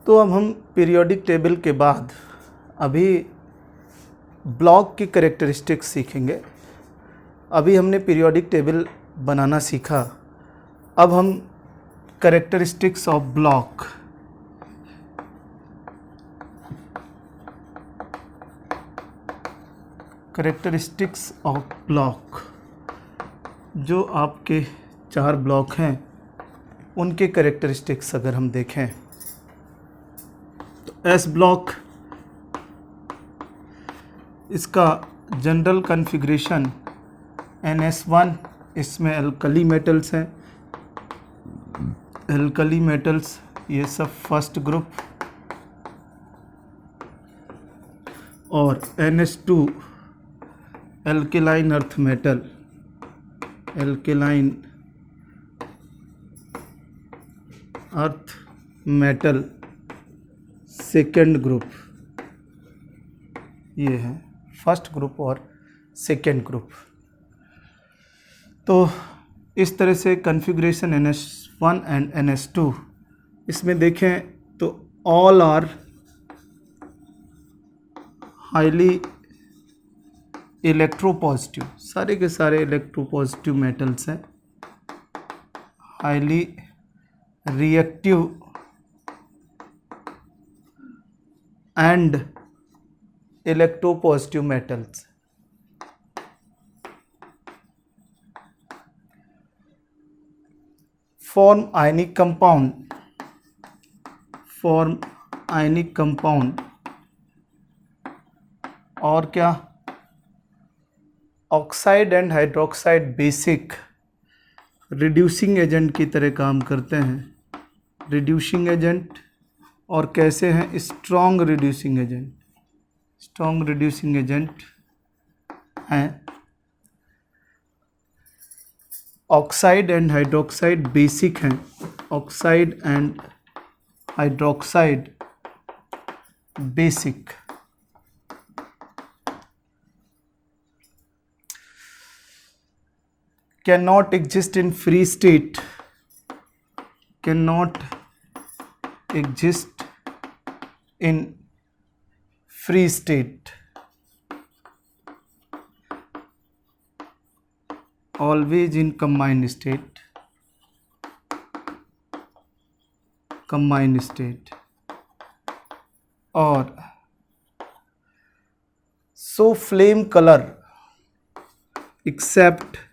तो अब हम पीरियोडिक टेबल के बाद अभी ब्लॉक की कैरेक्टरिस्टिक्स सीखेंगे। अभी हमने पीरियोडिक टेबल बनाना सीखा, अब हम कैरेक्टरिस्टिक्स ऑफ ब्लॉक जो आपके 4 ब्लॉक हैं उनके कैरेक्टरिस्टिक्स अगर हम देखें तो एस ब्लॉक, इसका जनरल कॉन्फ़िगरेशन NS1, इसमें अल्कली मेटल्स हैं। अल्कली मेटल्स ये सब फर्स्ट ग्रुप, और NS2 alkaline earth metal, alkaline earth metal second group. ये है फर्स्ट ग्रुप और सेकेंड ग्रुप। तो इस तरह से कॉन्फ़िगरेशन NS1 एंड NS2, इसमें देखें तो ऑल आर हाईली इलेक्ट्रोपॉजिटिव, सारे के सारे इलेक्ट्रोपॉजिटिव मेटल्स हैं। Highly reactive and electropositive metals. Form ionic compound, और क्या, oxide and hydroxide basic reducing agent की तरह काम करते हैं। रिड्यूसिंग एजेंट, और कैसे हैं, स्ट्रॉन्ग रिड्यूसिंग एजेंट हैं। ऑक्साइड एंड हाइड्रोक्साइड बेसिक हैं, oxide and hydroxide basic. cannot exist in free state, always in combined state, और show flame color except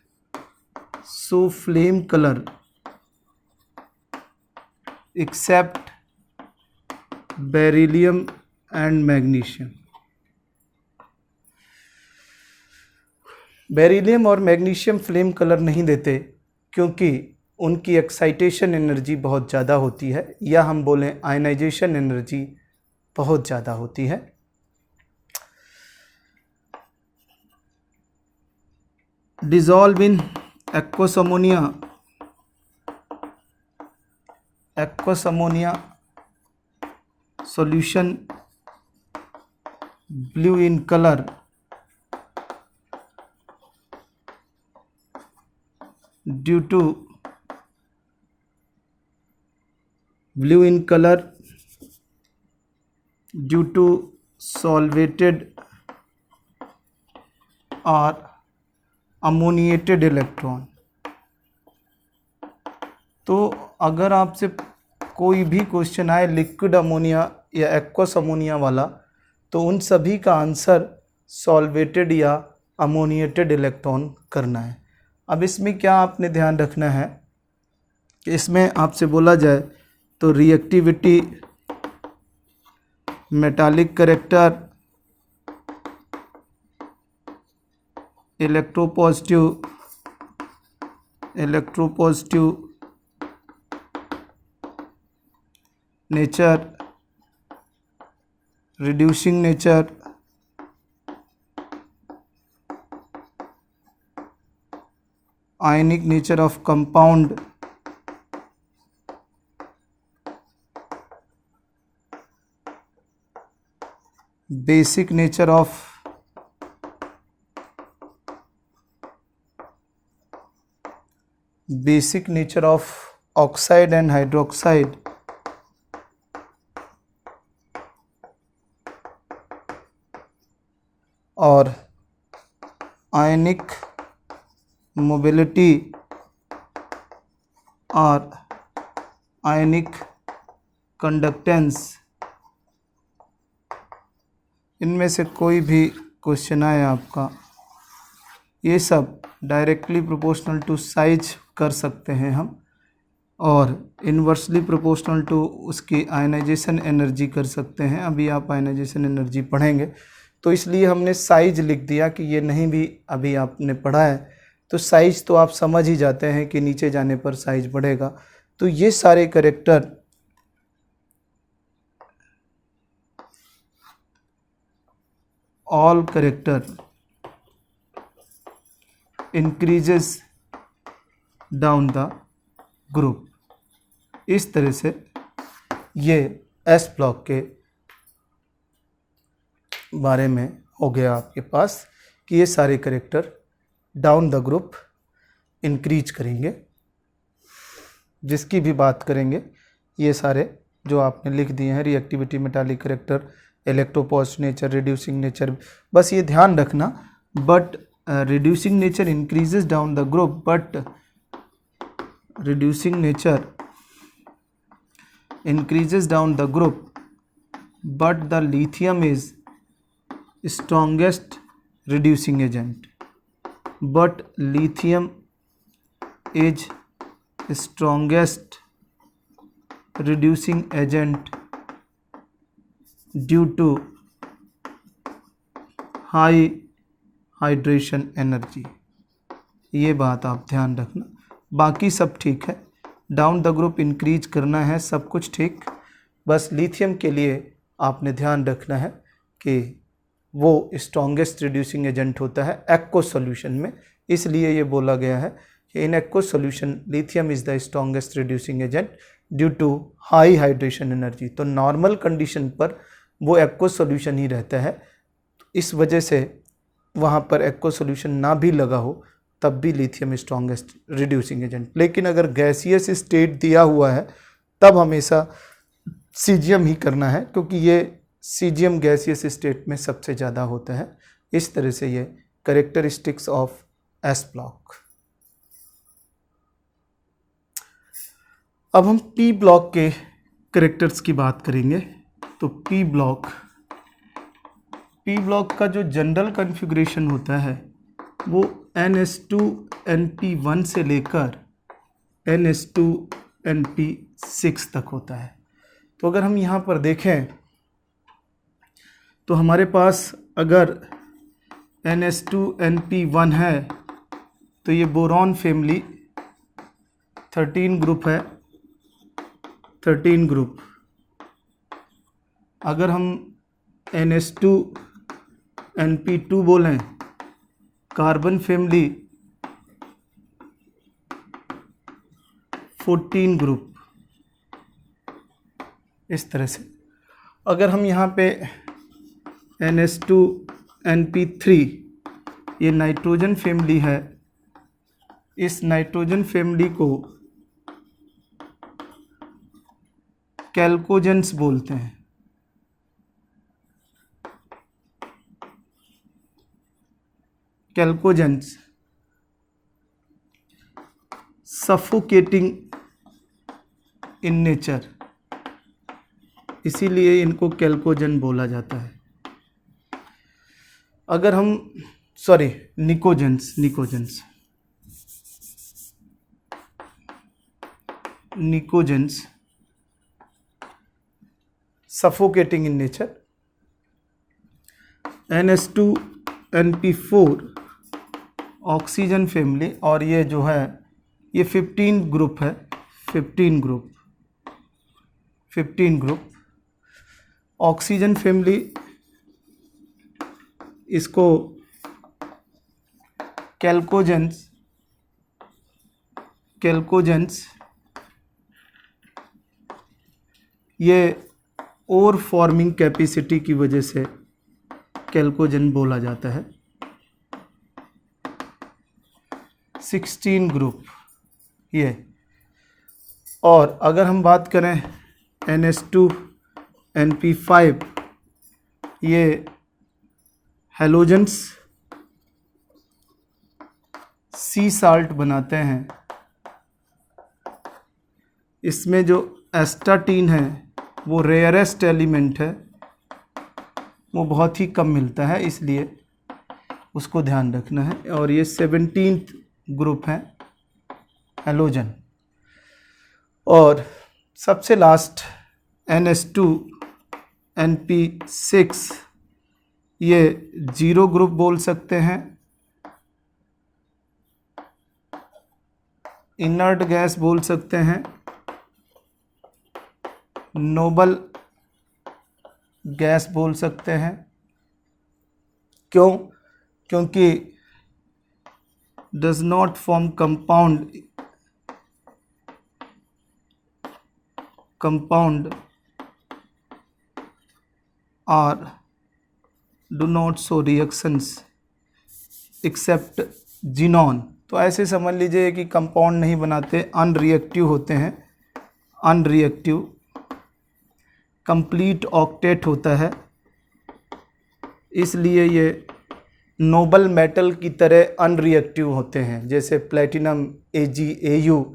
beryllium and magnesium. Beryllium और मैग्नीशियम फ्लेम कलर नहीं देते क्योंकि उनकी excitation energy बहुत ज़्यादा होती है, या हम बोलें आयनाइजेशन एनर्जी बहुत ज़्यादा होती है। Dissolve in aqueous ammonia solution, blue in colour, due to solvated और अमोनिएटेड इलेक्ट्रॉन। तो अगर आपसे कोई भी क्वेश्चन आए लिक्विड अमोनिया या एक्वस अमोनिया वाला, तो उन सभी का आंसर सॉल्वेटेड या अमोनिएटेड इलेक्ट्रॉन करना है। अब इसमें क्या आपने ध्यान रखना है कि इसमें आपसे बोला जाए तो reactivity, metallic character, electropositive nature, reducing nature, ionic nature of compound, basic nature of oxide and hydroxide, और आयनिक मोबिलिटी और आयनिक कंडक्टेंस, इनमें से कोई भी क्वेश्चन आए आपका, ये सब डायरेक्टली प्रोपोर्शनल टू साइज कर सकते हैं हम, और इन्वर्सली प्रोपोर्शनल टू उसकी आयनाइजेशन एनर्जी कर सकते हैं। अभी आप आयनाइजेशन एनर्जी पढ़ेंगे, तो इसलिए हमने साइज लिख दिया कि ये नहीं भी अभी आपने पढ़ा है तो साइज तो आप समझ ही जाते हैं कि नीचे जाने पर साइज बढ़ेगा। तो ये सारे character all character increases down the group, इस तरह से ये एस ब्लॉक के बारे में हो गया आपके पास कि ये सारे character down the group increase करेंगे। जिसकी भी बात करेंगे ये सारे जो आपने लिख दिए हैं, reactivity, metallic character, electropositive nature, reducing nature, बस ये ध्यान रखना। But reducing nature increases down the group, but reducing nature increases down the group, but the lithium is strongest reducing agent, but lithium is strongest reducing agent due to high hydration energy। ये बात आप ध्यान रखना, बाकी सब ठीक है। Down the group increase करना है, सब कुछ ठीक, बस लिथियम के लिए आपने ध्यान रखना है कि वो स्ट्रॉन्गेस्ट रिड्यूसिंग एजेंट होता है एक्वस सॉल्यूशन में, इसलिए ये बोला गया है कि in aqueous solution lithium is the strongest reducing agent due to high hydration energy. तो नॉर्मल कंडीशन पर वो एक्वस सॉल्यूशन ही रहता है, इस वजह से वहाँ पर एक्वस सॉल्यूशन ना भी लगा हो तब भी लिथियम स्ट्रॉन्गेस्ट रिड्यूसिंग एजेंट। लेकिन अगर गैसियस स्टेट दिया हुआ है तब हमेशा सीजियम ही करना है, क्योंकि ये सीजियम गैसियस स्टेट में सबसे ज़्यादा होता है। इस तरह से ये कैरेक्टरिस्टिक्स ऑफ एस ब्लॉक। अब हम पी ब्लॉक के कैरेक्टर्स की बात करेंगे। तो पी ब्लॉक का जो जनरल कॉन्फ़िगरेशन होता है वो NH2NP1 से लेकर NH2NP6 तक होता है। तो अगर हम यहाँ पर देखें तो हमारे पास अगर NH2NP1 है तो ये बोरॉन फैमिली 13 ग्रुप है, 13 ग्रुप। अगर हम NH2NP2 बोलें, कार्बन फैमिली 14 ग्रुप, इस तरह से। अगर हम यहाँ पे NH2NP3, ये नाइट्रोजन फैमिली है, इस नाइट्रोजन फैमिली को कैल्कोजेंस बोलते हैं। कैल्कोजेंस सफोकेटिंग इन नेचर, इसीलिए इनको कैल्कोजन बोला जाता है। अगर हम pnictogens suffocating in nature. NH2NP4 oxygen family, और ये जो है ये 15 ग्रुप है, 15 ग्रुप ऑक्सीजन फैमिली। इसको कैल्कोजेंस ये और फॉर्मिंग कैपेसिटी की वजह से कैल्कोजेन बोला जाता है। 16 ग्रुप ये। और अगर हम बात करें NH2NP5, ये हैलोजेंस सी साल्ट बनाते हैं। इसमें जो एस्टाटीन है वो रेयरेस्ट एलिमेंट है, वो बहुत ही कम मिलता है, इसलिए उसको ध्यान रखना है। और ये 17th ग्रुप है हैलोजन। और सबसे लास्ट NH2NP6, ये 0 ग्रुप बोल सकते हैं। इनर्ट गैस बोल सकते हैं, नोबल गैस बोल सकते हैं। क्यों? क्योंकि डज नॉट फॉर्म कंपाउंड और do not show reactions except xenon. तो ऐसे समझ लीजिए कि कंपाउंड नहीं बनाते, अनरिएक्टिव होते हैं। अनरिएक्टिव कंप्लीट ऑक्टेट होता है, इसलिए ये नोबल मेटल की तरह अनरिएक्टिव होते हैं। जैसे प्लेटिनम, Ag, Au,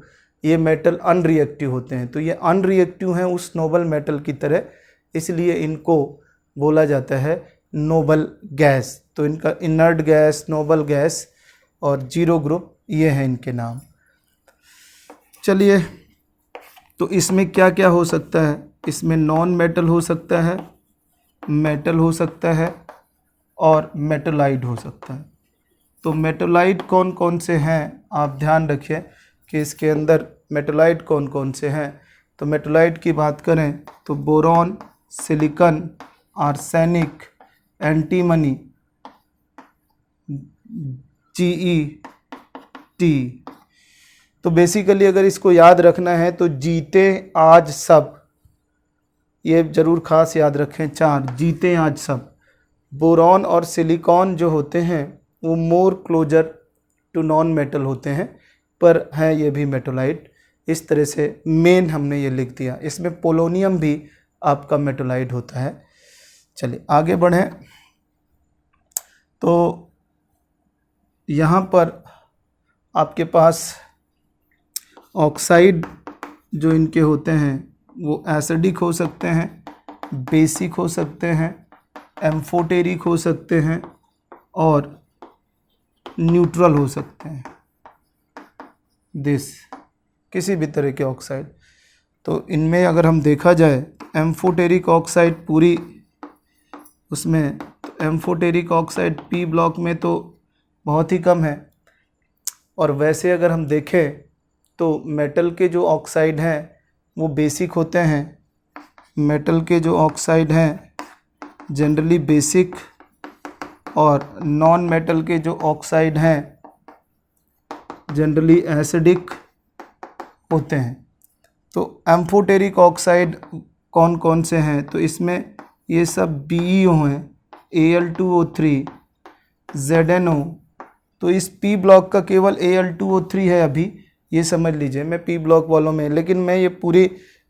ये मेटल अनरिएक्टिव होते हैं। तो ये अनरिएक्टिव हैं उस नोबल मेटल की तरह, इसलिए इनको बोला जाता है नोबल गैस। तो इनका इनर्ट गैस, नोबल गैस और 0 ग्रुप, ये हैं इनके नाम। चलिए, तो इसमें क्या क्या हो सकता है? इसमें नॉन मेटल हो सकता है, मेटल हो सकता है और मेटलाइड हो सकता है। तो मेटलाइड कौन कौन से हैं आप ध्यान रखिए कि इसके अंदर मेटलाइड कौन कौन से हैं। तो मेटलाइड की बात करें तो boron, silicon, arsenic, antimony, GeT। तो बेसिकली अगर इसको याद रखना है तो जीते आज सब, ये जरूर खास याद रखें। 4 जीते आज सब। बोरॉन और सिलिकॉन जो होते हैं वो more closer to non metal होते हैं, पर हैं ये भी मेटलाइट। इस तरह से मेन हमने ये लिख दिया। इसमें पोलोनियम भी आपका मेटलाइट होता है। चलिए आगे बढ़ें। तो यहाँ पर आपके पास ऑक्साइड जो इनके होते हैं वो एसिडिक हो सकते हैं, बेसिक हो सकते हैं, एम्फोटेरिक हो सकते हैं और न्यूट्रल हो सकते हैं। किसी भी तरह के ऑक्साइड। तो इनमें अगर हम देखा जाए एम्फोटेरिक ऑक्साइड पूरी उसमें, तो एम्फोटेरिक ऑक्साइड P ब्लॉक में तो बहुत ही कम है। और वैसे अगर हम देखें तो मेटल के जो ऑक्साइड हैं वो बेसिक होते हैं। मेटल के जो ऑक्साइड हैं जनरली बेसिक, और नॉन मेटल के जो ऑक्साइड हैं जनरली एसिडिक होते हैं। तो एम्फोटेरिक ऑक्साइड कौन कौन से हैं? तो इसमें ये सब BeO हैं, Al2O3, ZnO। तो इस P ब्लॉक का केवल Al2O3 है अभी, ये समझ लीजिए। मैं P ब्लॉक वालों में, लेकिन मैं ये पूरी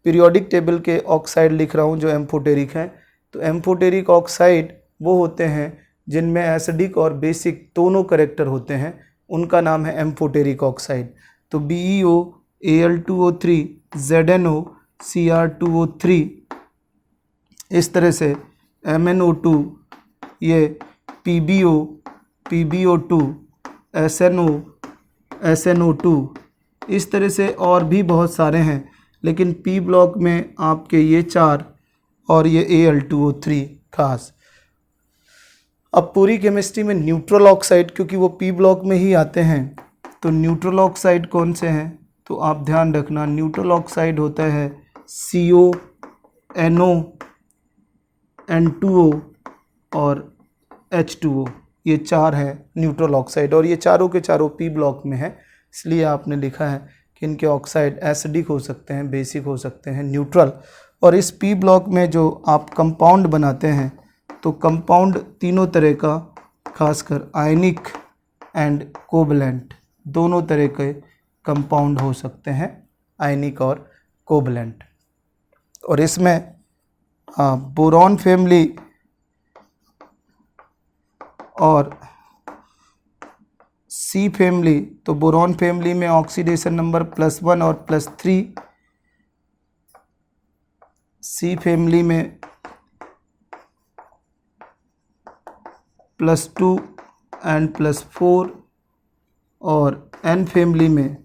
पीरियोडिक टेबल के ऑक्साइड लिख रहा हूँ जो एम्फोटेरिक हैं। तो एम्फोटेरिक ऑक्साइड वो होते हैं जिनमें एसिडिक और बेसिक दोनों कैरेक्टर होते हैं, उनका नाम है एम्फोटेरिक ऑक्साइड। तो BeO, Al2O3, ZnO, Cr2O3, इस तरह से MnO2, ये PbO, PbO2, SnO, SnO2, इस तरह से और भी बहुत सारे हैं। लेकिन P ब्लॉक में आपके ये 4 और ये Al2O3 खास। अब पूरी केमिस्ट्री में न्यूट्रल ऑक्साइड, क्योंकि वो P ब्लॉक में ही आते हैं, तो न्यूट्रल ऑक्साइड कौन से हैं? तो आप ध्यान रखना, न्यूट्रल ऑक्साइड होता है CO, NO, N2O और H2O। ये 4 हैं न्यूट्रल ऑक्साइड, और ये चारों के चारों P ब्लॉक में है। इसलिए आपने लिखा है कि इनके ऑक्साइड एसिडिक हो सकते हैं, बेसिक हो सकते हैं, न्यूट्रल। और इस P ब्लॉक में जो आप कंपाउंड बनाते हैं, तो कंपाउंड तीनों तरह का, खासकर आयनिक एंड कोवलेंट, दोनों तरह के कंपाउंड हो सकते हैं, आयनिक और कोवलेंट। और इसमें बोरॉन फैमिली और सी फैमिली, तो बोरॉन फैमिली में ऑक्सीडेशन नंबर +1 और +3, सी फैमिली में +2 एंड +4 और एन फैमिली में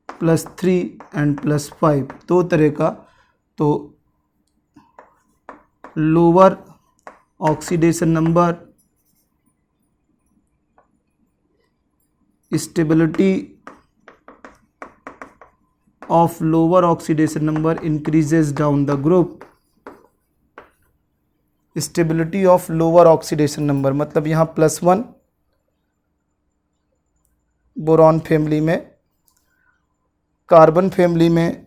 +3 एंड +5, दो तरह का। तो lower oxidation number, stability of lower oxidation number increases down the group। Stability of lower oxidation number मतलब यहाँ +1 बोरॉन फैमिली में, कार्बन फैमिली में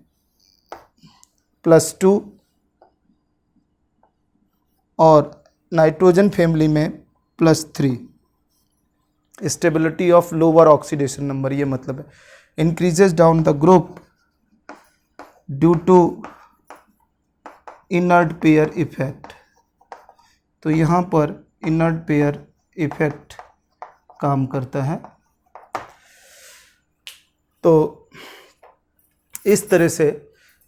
+2 और नाइट्रोजन फैमिली में +3। Stability of lower oxidation number ये मतलब है increases down the group due to inert pair effect. तो यहाँ पर इनर्ट पेयर इफेक्ट काम करता है। तो इस तरह से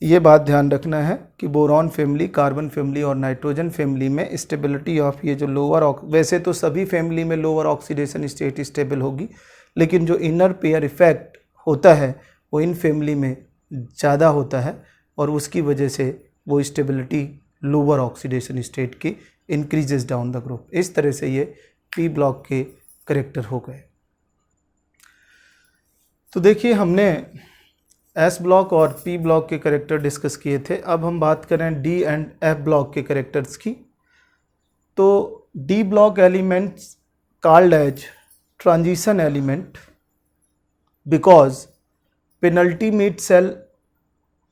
ये बात ध्यान रखना है कि बोरॉन फैमिली, कार्बन फैमिली और नाइट्रोजन फैमिली में स्टेबिलिटी ऑफ ये जो लोअर, वैसे तो सभी फैमिली में लोअर ऑक्सीडेशन स्टेट स्टेबल होगी, लेकिन जो इनर पेयर इफेक्ट होता है वो इन फैमिली में ज़्यादा होता है और उसकी वजह से वो स्टेबिलिटी लोअर ऑक्सीडेशन स्टेट की इंक्रीजेस डाउन द ग्रुप। इस तरह से ये पी ब्लॉक के करैक्टर हो गए। तो देखिए हमने एस ब्लॉक और पी ब्लॉक के करैक्टर डिस्कस किए थे। अब हम बात करें डी एंड एफ ब्लॉक के करैक्टर्स की। तो D block elements called as transition element because penultimate shell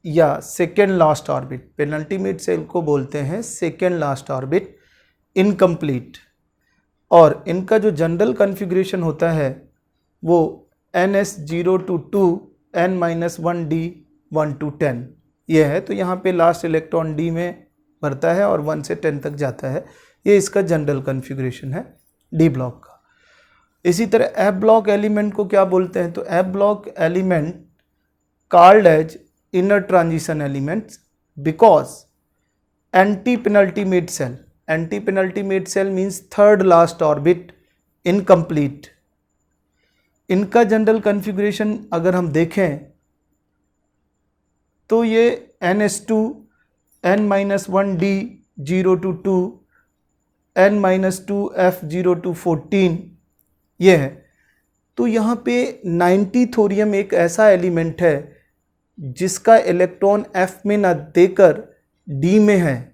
या second last orbit, penultimate shell को बोलते हैं सेकेंड लास्ट ऑर्बिट इनकम्प्लीट, और इनका जो जनरल कॉन्फ़िगरेशन होता है वो NS0 to 2 n-1d 1 to 10 ये है। तो यहाँ पे लास्ट इलेक्ट्रॉन डी में भरता है और 1 से 10 तक जाता है। ये इसका जनरल कॉन्फ़िगरेशन है डी ब्लॉक का। इसी तरह एफ ब्लॉक एलिमेंट को क्या बोलते हैं? तो F block element called as inner transition elements because anti penultimate shell, anti penultimate shell means third last orbit incomplete. इनका जनरल कॉन्फ़िगरेशन अगर हम देखें तो ये NS2 n-1d 0 to 2 n-2 f0 to 14 ये है। तो यहाँ पे 90 थोरियम एक ऐसा एलिमेंट है जिसका इलेक्ट्रॉन F में ना देकर D में है,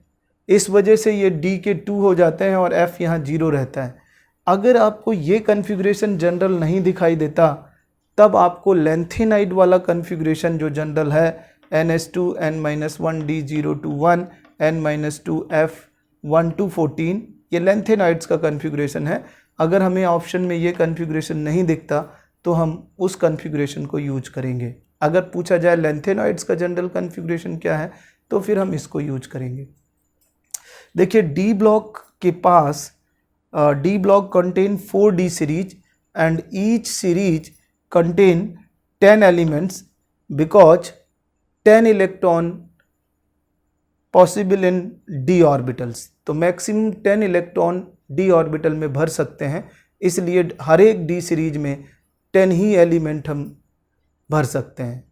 इस वजह से ये D के 2 हो जाते हैं और F यहाँ 0 रहता है। अगर आपको ये कॉन्फ़िगरेशन जनरल नहीं दिखाई देता तब आपको लेंथेनाइड वाला कॉन्फ़िगरेशन जो जनरल है NS2 n-1d 0 to 1 n-2 f 1 to 14 ये लेंथेनाइड्स का कॉन्फ़िगरेशन है। अगर हमें ऑप्शन में ये कॉन्फ़िगरेशन नहीं दिखता तो हम उस कॉन्फ़िगरेशन को यूज करेंगे। अगर पूछा जाए लेंथेनाइड्स का जनरल कॉन्फ़िगरेशन क्या है तो फिर हम इसको यूज करेंगे। देखिए डी ब्लॉक के पास D block contain 4D series and each series contain 10 elements because 10 electron possible in D orbitals। तो मैक्सिमम 10 इलेक्ट्रॉन D ऑर्बिटल में भर सकते हैं, इसलिए हर एक D सीरीज में 10 ही एलिमेंट हम भर सकते हैं।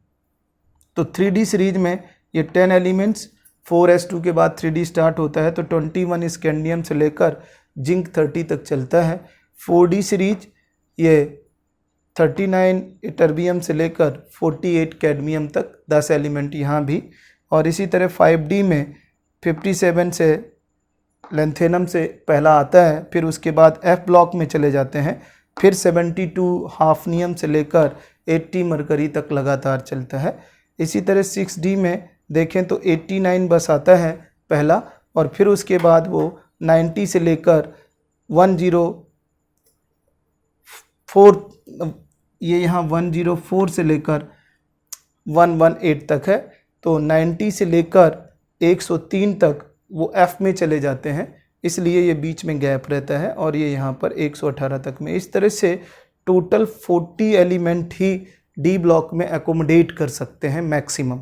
तो 3D सीरीज में ये 10 एलिमेंट्स, 4s2 के बाद 3D स्टार्ट होता है तो 21 स्कैंडियम से लेकर जिंक 30 तक चलता है। 4D सीरीज ये 39 इटर्बियम से लेकर 48 कैडमियम तक 10 एलिमेंट यहाँ भी। और इसी तरह 5D में 57 से लेंथेनम से पहला आता है, फिर उसके बाद F ब्लॉक में चले जाते हैं, फिर 72 हाफनियम से लेकर 80 मरकरी तक लगातार चलता है। इसी तरह 6D में देखें तो 89 बस आता है पहला, और फिर उसके बाद वो 90 से लेकर 104, ये यहाँ 104 से लेकर 118 तक है। तो 90 से लेकर 103 तक वो F में चले जाते हैं, इसलिए ये बीच में गैप रहता है और ये यहाँ पर 118 तक में। इस तरह से टोटल 40 एलिमेंट ही डी ब्लॉक में एकोमोडेट कर सकते हैं मैक्सिमम।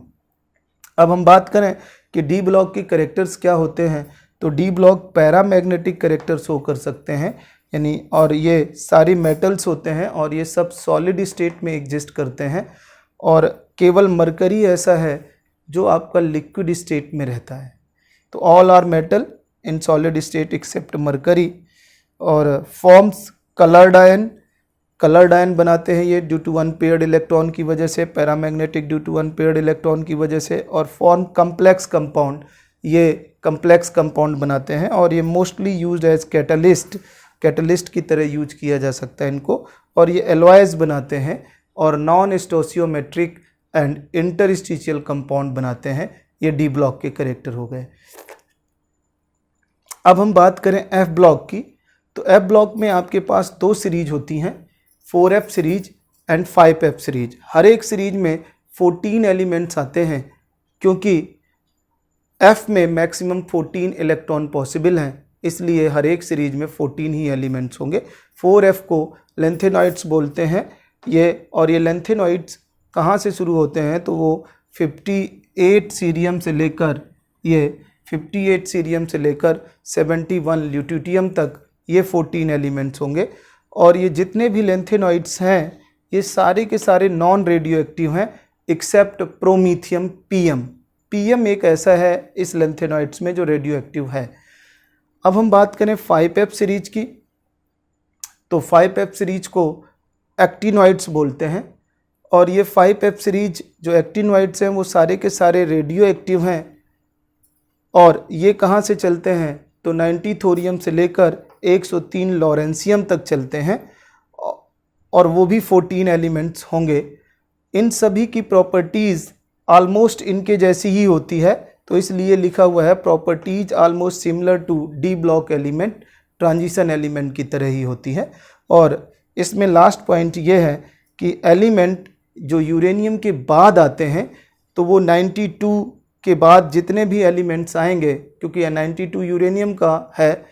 अब हम बात करें कि डी ब्लॉक के कैरेक्टर्स क्या होते हैं, तो D block paramagnetic character show कर सकते हैं, यानी और ये सारी मेटल्स होते हैं और ये सब सॉलिड स्टेट में एग्जिस्ट करते हैं, और केवल मरकरी ऐसा है जो आपका लिक्विड स्टेट में रहता है। तो all are metal in solid state except mercury. और फॉर्म्स कलर्ड आयन बनाते हैं ये ड्यू टू अनपेयर्ड इलेक्ट्रॉन की वजह से, paramagnetic due to unpaired electron की वजह से, और फॉर्म कम्प्लेक्स कंपाउंड, ये कम्प्लेक्स कंपाउंड बनाते हैं और ये मोस्टली यूज्ड एज कैटलिस्ट की तरह यूज किया जा सकता है इनको। और ये एलॉयज बनाते हैं और नॉन स्टोसियोमेट्रिक एंड इंटरस्टिशियल कंपाउंड बनाते हैं। ये डी ब्लॉक के कैरेक्टर हो गए। अब हम बात करें एफ ब्लॉक की, तो एफ ब्लॉक में आपके पास 2 सीरीज होती हैं, 4F series and 5F series. हर एक सीरीज में 14 एलिमेंट्स आते हैं, क्योंकि F में मैक्सिमम 14 इलेक्ट्रॉन पॉसिबल हैं, इसलिए हर एक सीरीज में 14 ही एलिमेंट्स होंगे। 4F को लेंथेनॉइड्स बोलते हैं ये, और ये लेंथेनॉइड्स कहाँ से शुरू होते हैं, तो वो 58 सीरियम से लेकर 71 ल्यूटियम तक ये 14 एलिमेंट्स होंगे। और ये जितने भी लेंथेनॉइड्स हैं ये सारे के सारे नॉन रेडियो एक्टिव हैं एक्सेप्ट प्रोमीथियम पीएम। पीएम एक ऐसा है इस लेंथेनॉइड्स में जो रेडियो एक्टिव है। अब हम बात करें 5F सीरीज की, तो 5F सीरीज को एक्टिनॉइड्स बोलते हैं, और ये 5F सीरीज जो एक्टिनॉइड्स हैं वो सारे के सारे रेडियो एक्टिव हैं, और ये कहाँ से चलते हैं, तो 90 थोरियम से लेकर 103 लॉरेंसियम तक चलते हैं, और वो भी 14 एलिमेंट्स होंगे। इन सभी की प्रॉपर्टीज़ ऑलमोस्ट इनके जैसी ही होती है, तो इसलिए लिखा हुआ है properties almost similar to D block element, transition element की तरह ही होती है। और इसमें लास्ट पॉइंट ये है कि एलिमेंट जो यूरेनियम के बाद आते हैं, तो वो 92 के बाद जितने भी एलिमेंट्स आएंगे, क्योंकि 92 यूरेनियम का है,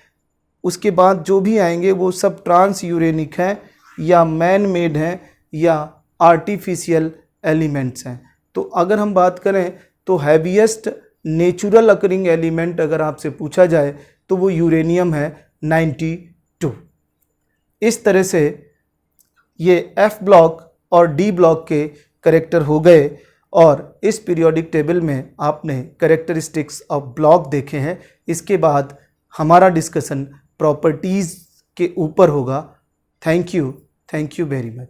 उसके बाद जो भी आएंगे वो सब ट्रांस यूरेनिक हैं या मैन मेड हैं या आर्टिफिशियल एलिमेंट्स हैं। तो अगर हम बात करें तो हैवीएस्ट नेचुरल अकरिंग एलिमेंट अगर आपसे पूछा जाए तो वो यूरेनियम है 92। इस तरह से ये एफ ब्लॉक और डी ब्लॉक के कैरेक्टर हो गए, और इस पीरियोडिक टेबल में आपने कैरेक्टरिस्टिक्स ऑफ ब्लॉक देखे हैं। इसके बाद हमारा डिस्कशन प्रॉपर्टीज़ के ऊपर होगा। Thank you very much.